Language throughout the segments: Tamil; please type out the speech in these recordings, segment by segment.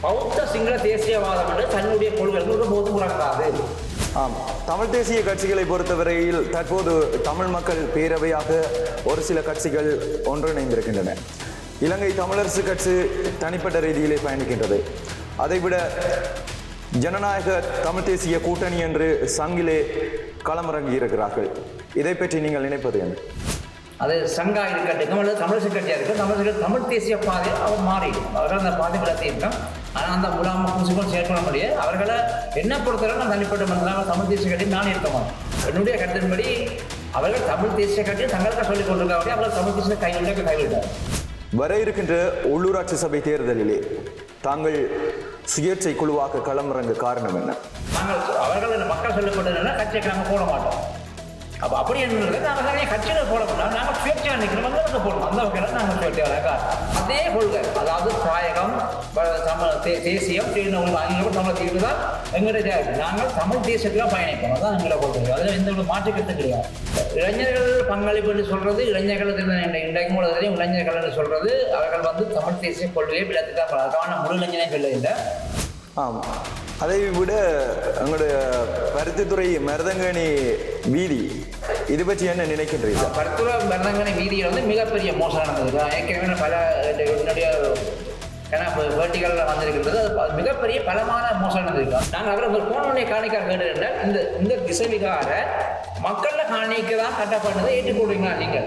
பௌத்த சிங்கள தேசியவாதம் என்று தன்னுடைய கொள்கைகள் போது முழங்காது. ஆம், தமிழ் தேசிய கட்சிகளை பொறுத்தவரையில் தற்போது தமிழ் மக்கள் பேரவையாக ஒரு சில கட்சிகள் ஒன்றிணைந்திருக்கின்றன. இலங்கை தமிழரசு கட்சி தனிப்பட்ட ரீதியிலே பயணிக்கின்றது. அதைவிட ஜனநாயக தமிழ் தேசிய கூட்டணி என்று சங்கிலே களமிறங்கி இருக்கிறார்கள். இதை பற்றி நீங்கள் நினைப்பது என்ன? அது சங்கா இருக்கட்டும் அல்லது தமிழரசு கட்சியாக இருக்கும், தமிழர்கள் தமிழ் தேசிய பாதை அவர் மாறிடும். அவர்கள் அந்த பாதை விளத்தி இருக்கோம். ஆனால் அந்த முலாம பூசிக்கும் செயற்பட முடியாது. அவர்களை என்ன பொறுத்தவரை நான் தனிப்பட்ட மனிதனாக தமிழ் தேசிய கட்சி நான் இருக்க மாட்டேன். என்னுடைய கருத்தின்படி அவர்கள் தமிழ் தேசிய கட்சியை தங்களுக்கு சொல்லிக் கொண்டிருக்காங்க. அவர்கள் தமிழ் தேசிய கைவிட்டார். வர இருக்கின்ற உள்ளூராட்சி சபை தேர்தலிலே தாங்கள் சுயேட்சை குழுவாக களமிறங்க காரணம் என்ன? அவர்கள் மக்கள் சொல்லப்பட்டதுன்னா கட்சிக்கு நாங்கள் போட மாட்டோம். அப்போ அப்படி என்ன நாங்கள் கட்சியில் போட மாட்டோம். நாங்கள் சுயேட்சையாக நிற்கிறோம், மக்களுக்கு போடணும். அந்த வகையில் நாங்கள் சுயேட்சையாக அதே கொள்கை, அதாவது தாயகம் தேசியம் ஆங்கிலம் தமிழ் தீர்வு தான் எங்களுடைய நாங்கள் தமிழ் தேசத்தில் பயணிப்போம். அதுதான் எங்களை கொள்கை. அதில் எந்த ஒரு மாற்றுக்கருத்து கிடையாது. இளைஞர்கள் பங்களிப்பு என்று சொல்றது, இளைஞர்கள் இன்றைக்கு மூலத்திலையும் இளைஞர்கள் என்று சொல்றது அவர்கள் தமிழ் தேசிய கொள்கையை விளக்குதான் முழு இளைஞனை சொல்லுகின்ற. ஆமாம், அதை விட எங்களுடைய பருத்தித்துறை மருதங்கனி வீதி இது பற்றி என்ன நினைக்கின்றீர்கள்? பருத்தித்துறை மருதங்கனி வீதியில் மிகப்பெரிய மோசம் நடந்தது. ஏற்கனவே பல என்னுடைய வேட்டிகளில் வந்திருக்கின்றது. அது மிகப்பெரிய பலமான மோசம் நடந்திருக்கோம். நாங்கள் அவர்கள் போனோடனே காணிக்காக கேட்டு இந்த திசைவிகார மக்களில் காணிக்க தான் கட்டப்பட்டதை ஏற்றுக்கொள்வீங்களா நீங்கள்?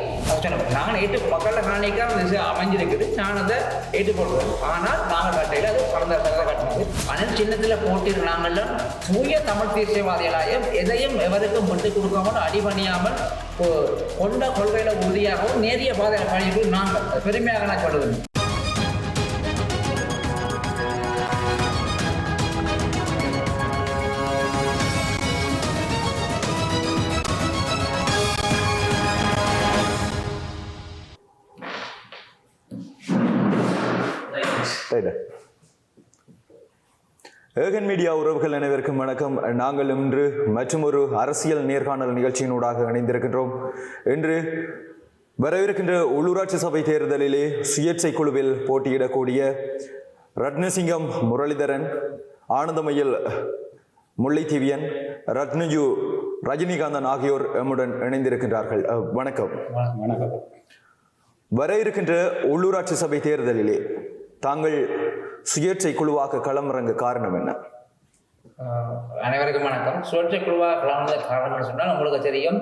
நாங்கள் மக்களில் காணிக்க அந்த திசை அமைஞ்சிருக்குது. நான் அதை ஏற்றுக்கொள்வேன். ஆனால் நாங்கள் கட்டையில் அது கடந்த கட்டினது. ஆனால் சின்னத்தில் போட்டு நாங்கள்லாம் தூய தமிழ் தேசியவாதிகளாயும் எதையும் எவருக்கும் விட்டு கொடுக்காமல் அடிபணியாமல் கொண்ட கொள்கையில் உறுதியாகவும் நேரிய பாதையில் பயணிக்கும் நாங்கள் பெருமையாக நான் சொல்லுவேன். ஏகன் மீடியா உறவுகள் அனைவருக்கும் வணக்கம். நாங்கள் இன்று மற்றும் ஒரு அரசியல் நேர்காணல் நிகழ்ச்சியினூடாக இணைந்திருக்கின்றோம். இன்று வரவிருக்கின்ற உள்ளூராட்சி சபை தேர்தலிலே சுயேட்சை குழுவில் போட்டியிடக்கூடிய ரத்னசிங்கம் முரளிதரன், ஆனந்தமயில் முல்லைத்தீவியன், ரத்னஜு ரஜினிகாந்தன் ஆகியோர் எம்முடன் இணைந்திருக்கின்றார்கள். வணக்கம். வணக்கம். வர இருக்கின்ற உள்ளூராட்சி சபை தேர்தலிலே தாங்கள் சுயேட்சை குழுவாக களமிறங்க காரணம் என்ன? அனைவருக்கும் வணக்கம். சுயேட்சை குழுவாக களமிறங்க காரணம் சொன்னால் உங்களுக்கு தெரியும்,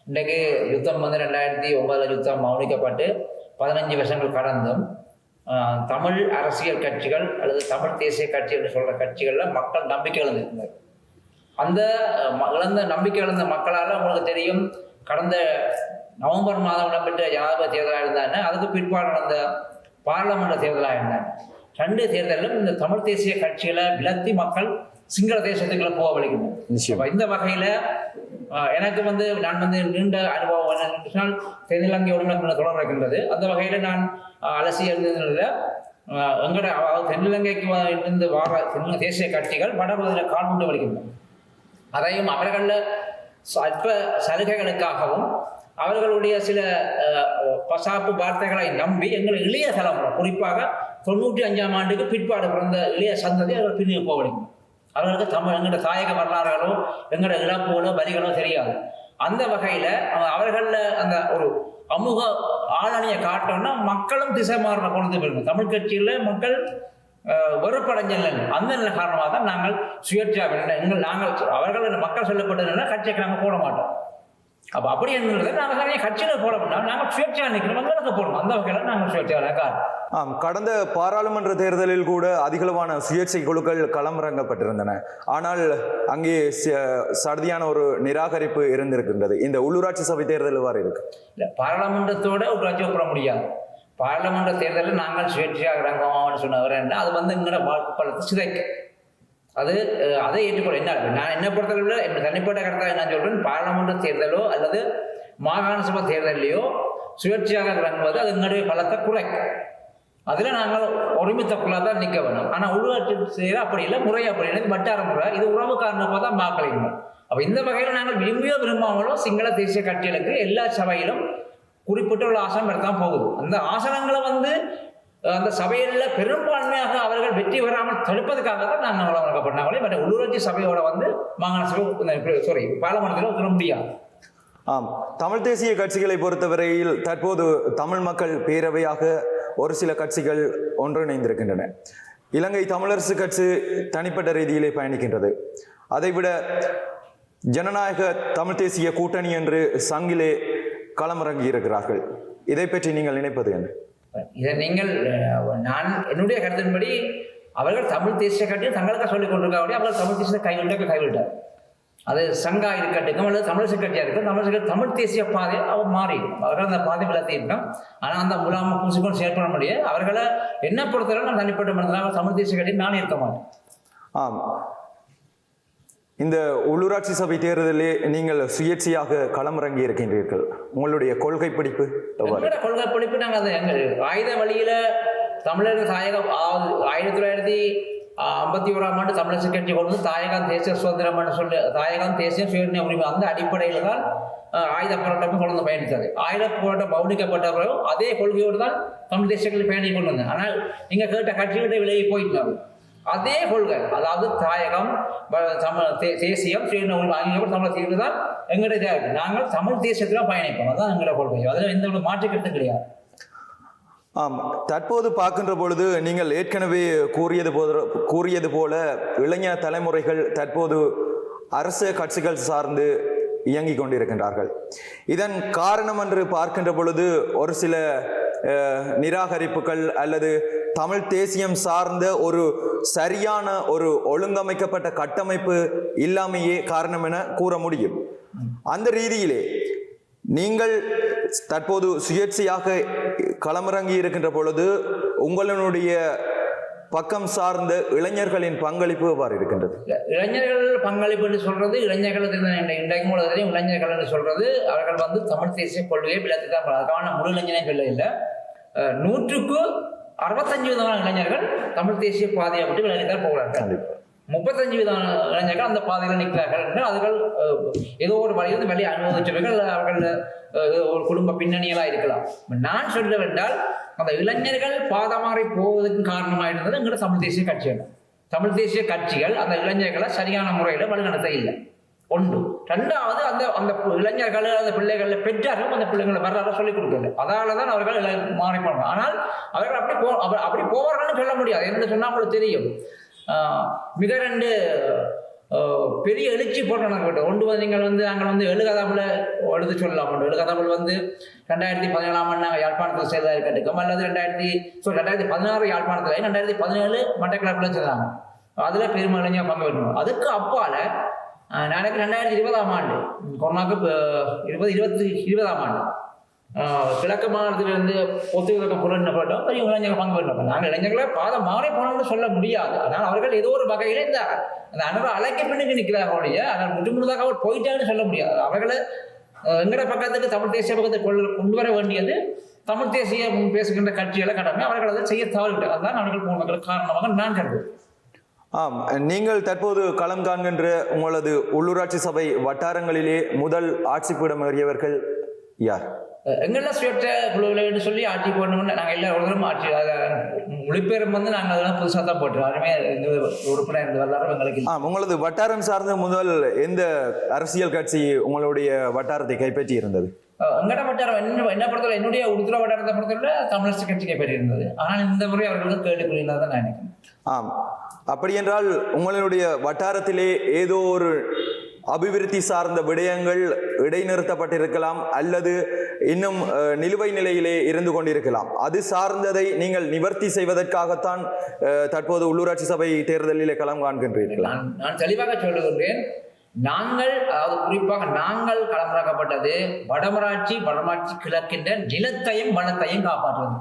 இன்றைக்கு யுத்தம் 2009 யுத்தம் மௌனிக்கப்பட்டு 15 வருஷங்கள் கடந்தும் தமிழ் அரசியல் கட்சிகள் அல்லது தமிழ் தேசிய கட்சி என்று சொல்கிற கட்சிகளில் மக்கள் நம்பிக்கை இழந்திருக்கிறார். அந்த இழந்த நம்பிக்கை இழந்த மக்களால் உங்களுக்கு தெரியும், கடந்த நவம்பர் மாதம் இடம்பெற்ற ஜனாதிபதி தேர்தலாக இருந்தாங்க, அதுக்கு பிற்பாடு நடந்த பாராளுமன்ற தேர்தலாக இருந்தாங்க. 2 தேர்தலிலும் இந்த தமிழ் தேசிய கட்சிகளை விலத்தி மக்கள் சிங்கள தேசத்துக்குள்ள போக வலிக்கணும். இந்த வகையில் எனக்கு நான் நீண்ட அனுபவம் தென்னிலங்கையோடு தொடர்பு இருக்கின்றது. அந்த வகையில் நான் அலசி இருந்ததில் எங்களோட தென்னிலங்கைக்கு இருந்து வார தேசிய கட்சிகள் வடபகுதியில் கால் கொண்டு வலிக்கின்றன. அதையும் அவர்களில் அற்ப சலுகைகளுக்காகவும் அவர்களுடைய சில பசாப்பு வார்த்தைகளை நம்பி எங்கள் இளைய தலைமுறை, குறிப்பாக 95ஆம் ஆண்டுக்கு பிற்பாடு பிறந்த இளைய சந்ததி அவர்கள் பிரிவு போகணும். அவர்களுக்கு எங்களோட தாயக வரலாறுகளோ எங்களோட இழப்புகளோ வரிகளோ தெரியாது. அந்த வகையில் அவர்களில் அந்த ஒரு சமூக ஆளணியை காட்டோம்னா மக்களும் திசை மாறின பொழுது போயிருக்கும். தமிழ் கட்சியில் மக்கள் வெறுப்படைஞ்சல் அந்த நல்ல காரணமாக தான் நாங்கள் சுயேட்சா நாங்கள் அவர்கள் மக்கள் சொல்லப்பட்டதுன்னா கட்சிக்கு நாங்கள் போட மாட்டோம். அப்போ அப்படி என்னது நாங்கள் கட்சியில் போட மாட்டோம். நாங்கள் சுயேட்சா நிற்கிறோம், மக்களுக்கு போடணும். அந்த வகையில் நாங்கள் சுயேட்சா காரணம். கடந்த பாராளுமன்ற தேர்தலில் கூட அதிகளவான சுயேட்சை குழுக்கள் களமிறங்கப்பட்டிருந்தன. ஆனால் அங்கே சடுதியான ஒரு நிராகரிப்பு இருந்திருக்கின்றது. இந்த உள்ளூராட்சி சபை தேர்தல் எவ்வாறு இருக்கு? இல்லை, பாராளுமன்றத்தோட உள்ளாட்சி ஒப்பிட முடியாது. பாராளுமன்ற தேர்தலில் நாங்கள் சுயேட்சையாக இறங்குவோம்னு சொன்னவர் என்ன, அது எங்களோட வாக்குப்பழத்தை சிதைக்கு அதை ஏற்றுக்கொள்ள என்ன நான் என்ன பொறுத்தளவில் என்னோட தனிப்பட்ட கருத்தாக என்ன சொல்றேன், பாராளுமன்ற தேர்தலோ அல்லது மாகாண சபை தேர்தலையோ சுயேட்சையாக இறங்குவது அது எங்களுடைய பலத்தை குறைக்கும். அதில் நாங்கள் ஒருமித்தக்குள்ளாக தான் நிற்க வேணும். ஆனால் உள்ளூராட்சி செய்கிற அப்படி இல்லை, முறை அப்படி இல்லை, வட்டார முறை, இது உறவு காரணமாக தான் வாக்களிக்கணும். அப்போ இந்த வகையில் நாங்கள் விரும்பியோ விரும்பாமலோ சிங்கள தேசிய கட்சிகளுக்கு எல்லா சபையிலும் குறிப்பிட்ட உள்ள ஆசனம் எடுத்தான் போகுது. அந்த ஆசனங்களை அந்த சபையில் பெரும்பான்மையாக அவர்கள் வெற்றி பெறாமல் தடுப்பதற்காக தான் நாங்கள் வழங்கப்பட்டாங்களே. மற்ற உள்ளூராட்சி சபையோட மாகாண சபை பாராளுமன்றத்தில் சொல்ல முடியாது. ஆம், தமிழ் தேசிய கட்சிகளை பொறுத்தவரையில் தற்போது தமிழ் மக்கள் பேரவையாக ஒரு சில கட்சிகள் ஒன்றிணைந்திருக்கின்றன. இலங்கை தமிழரசு கட்சி தனிப்பட்ட ரீதியிலே பயணிக்கின்றது. அதைவிட ஜனநாயக தமிழ் தேசிய கூட்டணி என்று சங்கிலே களமிறங்கி இருக்கிறார்கள். இதை பற்றி நீங்கள் நினைப்பது என்ன? இதை நீங்கள் நான் என்னுடைய கருத்தின்படி அவர்கள் தமிழ் தேசிய கட்சியை தங்களுக்கு சொல்லிக் கொண்டிருக்காங்க. அவர்கள் தமிழ் தேசியத்தை கைவிட்டார். அது சங்கா இருக்கட்டும் அல்லது தமிழரசு கட்சியாக இருக்கும், தமிழரசு கட்சி தமிழ் தேசிய பாதை அவர் மாறி அவர்கள் அந்த பாதை விளத்தியிருக்கோம். ஆனால் அந்த முலாம பூசிக்கொண்டு செயற்பட முடியாது. அவர்களை என்ன பொறுத்தவரை நான் தனிப்பட்ட மனிதனாக தமிழ் தேசிய கட்சி நான் இருக்க மாட்டேன். ஆம், இந்த உள்ளூராட்சி சபை தேர்தலிலே நீங்கள் சுயேட்சையாக களமிறங்கி இருக்கின்றீர்கள். உங்களுடைய கொள்கை பிடிப்பு? கொள்கை பிடிப்பு நாங்கள் அந்த எங்கள் ஆயுத வழியில தமிழர்கள் தாயகம் 1951ஆம் ஆண்டு தமிழரசு கட்சி கொண்டு வந்து தாயகம் தேசிய சுதந்திரம் சொல்லி தாயகம் தேசிய சுயநிர்ணய உரிமை அந்த அடிப்படையில் தான் ஆயுத போராட்டம் கொண்டு பயணித்தது. ஆயுத போராட்டம் மௌனிக்கப்பட்ட பிறகு அதே கொள்கையோடு தான் தமிழ் தேசியங்கள் பயணி கொண்டு வந்தது. ஆனால் நீங்க கேட்ட கட்சிகிட்ட விலகி போயிட்டாங்க. அதே கொள்கை, அதாவது தாயகம் தேசியம் சுயநிர்ணய உரிமை ஆகியவர்கள் தமிழ் தீர்வு தான் எங்களுடைய நாங்கள் தமிழ் தேசியத்தில் பயணிப்போம். அதுதான் எங்களோட கொள்கை. அதில் எந்த ஒரு மாற்று கருத்தும் கிடையாது. ஆம், தற்போது பார்க்கின்ற பொழுது நீங்கள் ஏற்கனவே கூறியது போல இளைஞர் தலைமுறைகள் தற்போது அரசு கட்சிகள் சார்ந்து இயங்கிக் கொண்டிருக்கின்றார்கள். இதன் காரணம் என்று பார்க்கின்ற பொழுது ஒரு சில நிராகரிப்புகள் அல்லது தமிழ் தேசியம் சார்ந்த ஒரு சரியான ஒரு ஒழுங்கமைக்கப்பட்ட கட்டமைப்பு இல்லாமையே காரணம் என கூற முடியும். அந்த ரீதியிலே நீங்கள் தற்போது சுயேட்சையாக களமிறங்கி இருக்கின்ற பொழுது உங்களுடைய பக்கம் சார்ந்த இளைஞர்களின் பங்களிப்பு எவ்வாறு இருக்கின்றது? இளைஞர்கள் பங்களிப்பு என்று சொல்றது இளைஞர்கள் இளைஞர்கள் என்று சொல்றது அவர்கள் வந்து தமிழ் தேசிய கொள்கையை விளக்கி தான் அதுக்கான முழு இளைஞனை சொல்ல இல்லை. 100க்கு 65% இளைஞர்கள் தமிழ் தேசிய பாதையை விட்டு விலகித்தான் போகிறார்கள். 35% இளைஞர்கள் அந்த பாதையில் நிற்கிறார்கள் என்று அவர்கள் ஏதோ ஒரு வழியிலிருந்து வெளியே அனுபவிச்சவர்கள். அவர்கள் ஒரு குடும்ப பின்னணியெல்லாம் இருக்கலாம். நான் சொல்ல வேண்டால் அந்த இளைஞர்கள் பாதமாறி போவதற்கு காரணமாக இருந்தது எங்களோட தமிழ் தேசிய கட்சிகள். தமிழ் தேசிய கட்சிகள் அந்த இளைஞர்களை சரியான முறையில் வழிநடத்த இல்லை. ஒன்று. ரெண்டாவது அந்த அந்த இளைஞர்கள் அந்த பிள்ளைகளை பெற்றார்கள் அந்த பிள்ளைகளை வரலாறு சொல்லிக் கொடுக்கல. அதால தான் அவர்கள் மாறிப்பாங்க. ஆனால் அவர்கள் அப்படி போவார்கள்னு சொல்ல முடியாது. என்று சொன்னால் அவங்களுக்கு தெரியும். மிக 2 பெரிய எழுச்சி போட்டு ஒன்று வந்து நீங்கள் வந்து நாங்கள் வந்து எழுகதாமில் எழுத சொல்லலாம். எழுகதாமில் வந்து 2017ஆம் ஆண்டு நாங்கள் யாழ்ப்பாணத்தில் செய்ததாக இருக்கட்டும் அல்லது 2016 யாழ்ப்பாணத்தில் 2017 மட்டக்களப்பில் செய்தாங்க. அதில் பெருமளைஞர் பங்கு பெற்றோம். அதுக்கு அப்பால் நாளைக்கு 2020ஆம் ஆண்டு கொரோனாவுக்கு 2020ஆம் ஆண்டு கிழக்கு மாநிலத்திலிருந்து ஒத்துழைக்க புலன்பட்டோம். பெரிய இளைஞர்கள் பங்கு பெற்றோம். நாங்கள் இளைஞர்களை பாதம் மாறி போனோம்னு சொல்ல முடியாது. ஆனால் அவர்கள் ஏதோ ஒரு வகையில் இந்த அந்த அனுபவ அழைக்க பின்னுக்கு நிற்கிறார்களுடைய ஆனால் முழுதாக அவர் போயிட்டான்னு சொல்ல முடியாது. அவர்களை எங்கட பக்கத்துக்கு தமிழ் தேசிய பக்கத்தை கொண்டு வர வேண்டியது தமிழ் தேசிய பேசுகின்ற கட்சிகளை கடமை. அவர்கள் அதை செய்ய தவறிவிட்டார். அதுதான் அவர்கள் போனதற்கு காரணமாக நான் கருதுகிறேன். ஆம், நீங்கள் தற்போது களம் காண்கின்ற உங்களது உள்ளூராட்சி சபை வட்டாரங்களிலே முதல் ஆட்சி பீடம் ஏறியவர்கள் யார்? எங்கெல்லாம் சுயேட்ச குழுவில் சொல்லி ஆட்சி போடணும்னு நாங்கள் எல்லாரும் ஆட்சி மொழிபெயர்ப்பு வந்து நாங்கள் அதெல்லாம் புதுசாக தான் போட்டோம். யாருமே உறுப்பினர் இருந்த வரலாறு எங்களுக்கு. உங்களது வட்டாரம் சார்ந்த முதல் எந்த அரசியல் கட்சி உங்களுடைய வட்டாரத்தை கைப்பற்றி இருந்தது? எங்கட வட்டாரம் என்ன பொறுத்தவரை என்னுடைய உடுதுறை வட்டாரத்தை பொறுத்தவரை தமிழரசு கட்சி கைப்பற்றி இருந்தது. ஆனால் இந்த முறை அவர்களுக்கு கேட்டுக்கொள்ளாத நான் நினைக்கிறேன். ஆம், அப்படி என்றால் உங்களுடைய வட்டாரத்திலே ஏதோ ஒரு அபிவிருத்தி சார்ந்த விடயங்கள் இடைநிறுத்தப்பட்டிருக்கலாம் அல்லது இன்னும் நிலுவை நிலையிலே இருந்து கொண்டிருக்கலாம். அது சார்ந்ததை நீங்கள் நிவர்த்தி செய்வதற்காகத்தான் தற்போது உள்ளூராட்சி சபை தேர்தலிலே களம் காண்கின்றீர்கள். நான் தெளிவாக சொல்லுகின்றேன். நாங்கள் அதாவது குறிப்பாக நாங்கள் களமிறக்கப்பட்டது வடமராட்சி கிழக்கின்ற நிலத்தையும் வனத்தையும் காப்பாற்றுவது.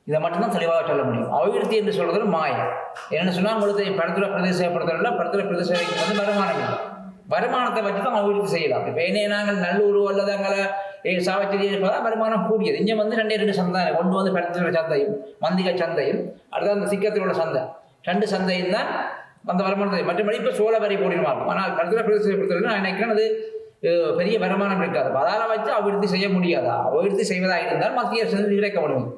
இதை மட்டும்தான் தெளிவாக சொல்ல முடியும். அபிவிருத்தி என்று சொல்றது மாயம். என்னென்னு சொன்னால் உங்களுக்கு பரத்துறை பிரதேசப்படுத்தல பரத்துறை பிரதேசத்துக்கு வந்து வருமானம் இல்லை. வருமானத்தை வச்சு தான் அபிவிருத்தி செய்யலாம். இப்போ என்ன நாங்கள் நல்லூர் அல்லது அங்கே சாவச்சேரி இருப்பதா வருமானம் கூடியது. இங்கே வந்து 2 சந்தை ஒன்று வந்து பரத்துறை சந்தையும் மந்திக சந்தையும் அடுத்த அந்த சிக்கத்தில் உள்ள சந்தை 2 சந்தையும் தான் அந்த வருமானத்தை மற்றபடி இப்போ சோழ வரி போடிடுவாங்க. ஆனால் பரத்துறை பிரதேசத்தை பொறுத்தவரை நான் நினைக்கிறேன் அது பெரிய வருமானம் இருக்காது. அதால் வச்சு அபிவிருத்தி செய்ய முடியாதா? அபிவிருத்தி செய்வதாக இருந்தால் மத்திய அரசு கிடைக்க முடியும்.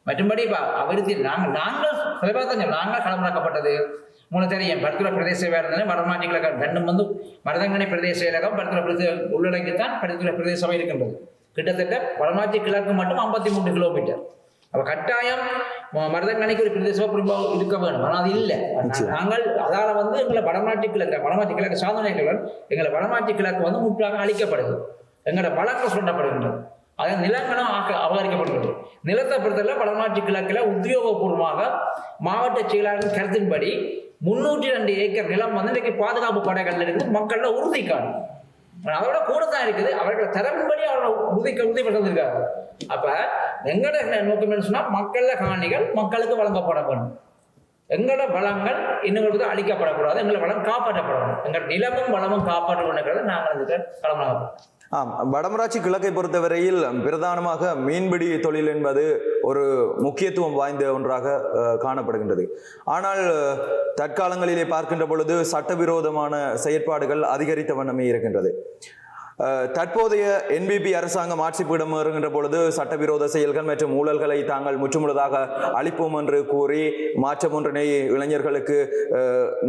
மற்றும்படி இப்போ அபிவிருத்தி நாங்கள் சிலபாக நாங்கள் களமிறக்கப்பட்டது உங்களுக்கு தெரியும். பருத்துறை பிரதேச வேலை வடமாற்றி கிழக்கு ரெண்டும் வந்து மருதங்கனி பிரதேச இலக்கம் பருத்துறை பிரதேச உள்ளடக்கித்தான் பருத்துறை பிரதேச சபை இருக்கின்றது. கிட்டத்தட்ட வடமாற்றி கிழக்கு மட்டும் 53 கிலோமீட்டர். அப்போ கட்டாயம் மருதங்கனிக்கு ஒரு பிரதேச இருக்க வேணும். ஆனால் அது இல்லை. நாங்கள் அதால் வந்து எங்களை வடமாற்றி கிழக்கு சாதனைகளுடன் எங்களை வடமாற்றி கிழக்கு வந்து முற்றாக அளிக்கப்படுது. எங்களோட வழக்கு சொல்லப்படுகின்றது. அதாவது நிலங்களும் அபகரிக்கப்படுகிறது. நிலத்தை பொறுத்தவரை வடமாற்றி கிழக்கில் உத்தியோகபூர்வமாக மாவட்ட செயலாளரின் கருத்தின்படி 302 ஏக்கர் நிலம் வந்து இன்றைக்கு பாதுகாப்பு படைகள் இருக்குது. மக்கள உறுதிக்காடு அதோட கூட தான் இருக்குது. அவர்களை தரவின்படி அவர்களை உறுதிப்படுத்திருக்காங்க. அப்ப எங்களோட நோக்கம் என்ன சொன்னா மக்கள காணிகள் மக்களுக்கு வழங்கப்பட வேண்டும். எங்களோட வளங்கள் இன்னொரு அழிக்கப்படக்கூடாது. எங்களை வளம் காப்பாற்றப்படணும். எங்கள் நிலமும் வளமும் காப்பாற்றப்படுகிறது. நாங்கள் இதுக்கு களமாக வடமராட்சி கிழக்கை பொறுத்தவரையில் பிரதானமாக மீன்பிடி தொழில் என்பது ஒரு முக்கியத்துவம் வாய்ந்த ஒன்றாக காணப்படுகின்றது. ஆனால் தற்காலங்களிலே பார்க்கின்ற பொழுது சட்டவிரோதமான செயற்பாடுகள் அதிகரித்த வண்ணமே இருக்கின்றது. தற்போதைய NPP அரசாங்கம் ஆட்சிப்பிடம் வருகின்ற பொழுது சட்டவிரோத செயல்கள் மற்றும் ஊழல்களை தாங்கள் முற்றுமுழுதாக அளிப்போம் என்று கூறி மாற்றம் ஒன்றினை இளைஞர்களுக்கு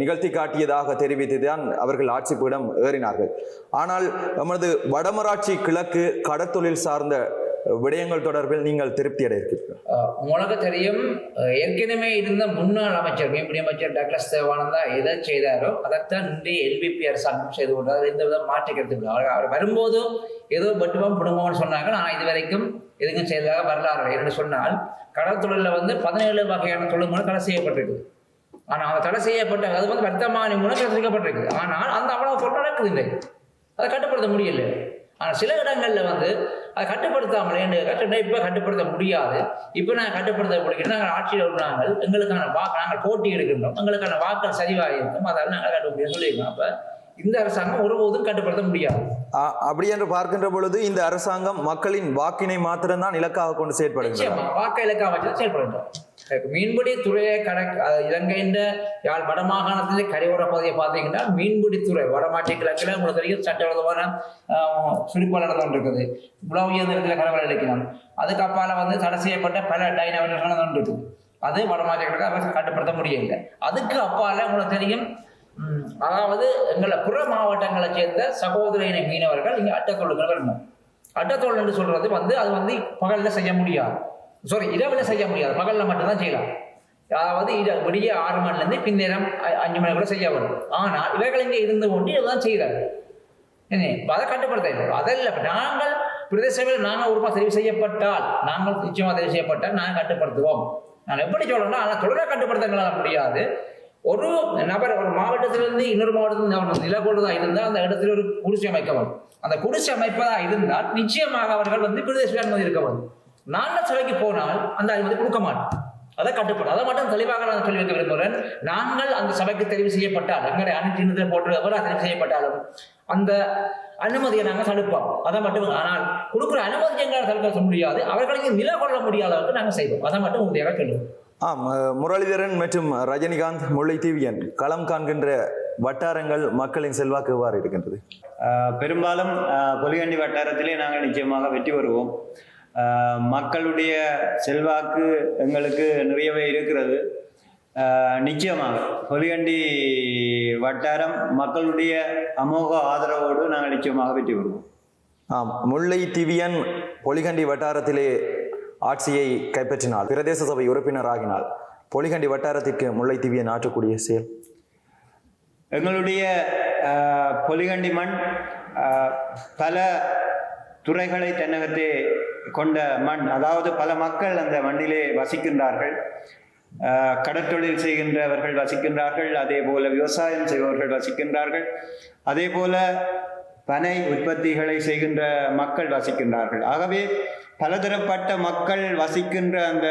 நிகழ்த்தி காட்டியதாக தெரிவித்துதான் அவர்கள் ஆட்சிப்பிடம் ஏறினார்கள். ஆனால் நமது வடமராட்சி கிழக்கு கடற்தொழில் சார்ந்த விடயங்கள் தொடர்பில் நீங்கள் திருப்தி அடைகிறீர்கள்? உங்களுக்கு தெரியும், ஏற்கனவே இருந்த முன்னாள் அமைச்சர் மீன்பிடி அமைச்சர் டாக்டர் தேவானந்தா எதை செய்தாரோ அதைத்தான் இன்றைய NPP அரசாங்கம் செய்து கொண்டார். எந்த விதம் மாற்றிக்கிறது. அவர் வரும்போது ஏதோ பட்டுவம் குடும்பம்னு சொன்னாங்க. ஆனால் இது வரைக்கும் எதுவும் செய்ததாக வரலாறு என்று சொன்னால் கடல் தொழிலில் வந்து 17 வகையான தொழில் மூலம் தடை செய்யப்பட்டிருக்குது. ஆனால் அந்த தடை செய்யப்பட்ட அது வந்து வர்த்தமானி மூலம் கற்றுக்கப்பட்டிருக்குது. ஆனால் அந்த அவ்வளவு பொருள் நடக்குது இல்லை, அதை கட்டுப்படுத்த முடியல. ஆனால் சில இடங்களில் வந்து அதை கட்டுப்படுத்தாமலே இப்போ கட்டுப்படுத்த முடியாது. இப்போ நாங்கள் கட்டுப்படுத்த முடியும். நாங்கள் ஆட்சியில் உள்ளாங்கள் எங்களுக்கான நாங்கள் போட்டி எடுக்கின்றோம், எங்களுக்கான வாக்கள் சரிவாக இருக்கும், அதாவது நாங்கள் கட்டுப்படியாக சொல்லியிருக்கோம். அப்போ இந்த அரசாங்கம் ஒருபோதும் கட்டுப்படுத்த முடியாது. அப்படி என்று பார்க்கின்ற பொழுது இந்த அரசாங்கம் மக்களின் வாக்கினை மாத்திரம்தான் இலக்காக கொண்டு செயற்படுகிறது. வாக்க இலக்காக வச்சு செயல்படுகிறோம். மீன்பிடி துறையை இலங்கையின் யாழ் வடமாகாணத்திலே கரையோர பகுதியை பார்த்தீங்கன்னா மீன்பிடி துறை வடமாற்றி கிழக்கில் உங்களுக்கு தெரியும் சட்டவிரோதமான சுழிப்பால் நடந்து கொண்டு இருக்குது. உலக உயர்ந்த கடவுள் இலக்கினம். அதுக்கப்பால வந்து தடை செய்யப்பட்ட பல டைனவர்கள் நடந்து இருக்குது. அது வடமாற்றி கிழக்கு அரசு கட்டுப்படுத்த முடியல. அதுக்கு அப்பால உங்களுக்கு தெரியும், அதாவது எங்களை புற மாவட்டங்களை சேர்ந்த சகோதர இன மீனவர்கள் இங்கே அட்டத்தொழில்கள் வரணும். அட்டத்தொழில் என்று சொல்றது வந்து அது வந்து பகலில் செய்ய முடியாது, இரவில் செய்ய முடியாது, பகலில் மட்டும்தான் செய்யலாம். அதாவது விடிய 6 மணிலேருந்து பின்னேரம் 5 மணி கூட செய்ய வரும். ஆனால் இவர்கள் இங்கே இருந்து கொண்டு இதுதான் செய்கிறார்கள். அதை கட்டுப்படுத்த இல்லை. அதல்ல நாங்கள் பிரதேசத்தில் நாங்கள் ஒரு தெரிவு செய்யப்பட்டால், நாங்கள் நிச்சயமாக தெரிவு செய்யப்பட்டால் நாங்கள் கட்டுப்படுத்துவோம். நான் எப்படி சொல்லணும்னா, ஆனால் தொடர கட்டுப்படுத்தங்களால் முடியாது. ஒரு நபர் ஒரு மாவட்டத்திலிருந்து இன்னொரு மாவட்டத்தில் நில கொள்வதாக இருந்தால் அந்த இடத்துல ஒரு குடிசை அமைக்க வேண்டும். அந்த குடிசை அமைப்பதாக இருந்தால் நிச்சயமாக அவர்கள் வந்து பிரதேச அனுமதி இருக்க வேண்டும். நாங்கள் சபைக்கு போனால் அந்த அனுமதி கொடுக்க மாட்டோம். அதை கட்டுப்படும். அதை மட்டும் தெளிவாக நான் சொல்லி வைக்க விரும்புகிறேன். நாங்கள் அந்த சபைக்கு தெரிவு செய்யப்பட்டால், எங்களுடைய அனைத்து போட்டு எவ்வளவு தெரிவு செய்யப்பட்டாலும் அந்த அனுமதியை நாங்கள் தடுப்போம். அதை மட்டும். ஆனால் கொடுக்குற அனுமதி எங்களால் தடுக்க முடியாது. அவர்களுக்கு நில கொள்ள முடியாத அளவுக்கு நாங்கள் செய்வோம். அதை மட்டும் உறுதியாக சொல்லுவோம். முரளிதரன் மற்றும் ரஜினிகாந்த், முல்லைத்தீவியன் களம் காண்கின்ற வட்டாரங்கள் மக்களின் செல்வாக்கு எவ்வாறு இருக்கின்றது? பெரும்பாலும் பொலிகண்டி வட்டாரத்திலே நாங்கள் நிச்சயமாக வெற்றி வருவோம். மக்களுடைய செல்வாக்கு எங்களுக்கு நிறையவே இருக்கிறது. நிச்சயமாக பொலிகண்டி வட்டாரம் மக்களுடைய அமோக ஆதரவோடு நாங்கள் நிச்சயமாக வெற்றி வருவோம். முல்லைத்தீவியன் பொலிகண்டி வட்டாரத்திலே ஆட்சியை கைப்பற்றினால், பிரதேச சபை உறுப்பினர் ஆகினால், பொலிகண்டி வட்டாரத்திற்கு முல்லைத்தீவியன் ஆற்றக்கூடிய செயல்? எங்களுடைய பொலிகண்டி மண் பல துறைகளை தென்னகத்தே கொண்ட மண். அதாவது பல மக்கள் அந்த மண்ணிலே வசிக்கின்றார்கள். கடற்தொழில் செய்கின்றவர்கள் வசிக்கின்றார்கள், அதே போல விவசாயம் செய்பவர்கள் வசிக்கின்றார்கள், அதே போல பனை உற்பத்திகளை செய்கின்ற மக்கள் வசிக்கின்றார்கள். ஆகவே பலதரப்பட்ட மக்கள் வசிக்கின்ற அந்த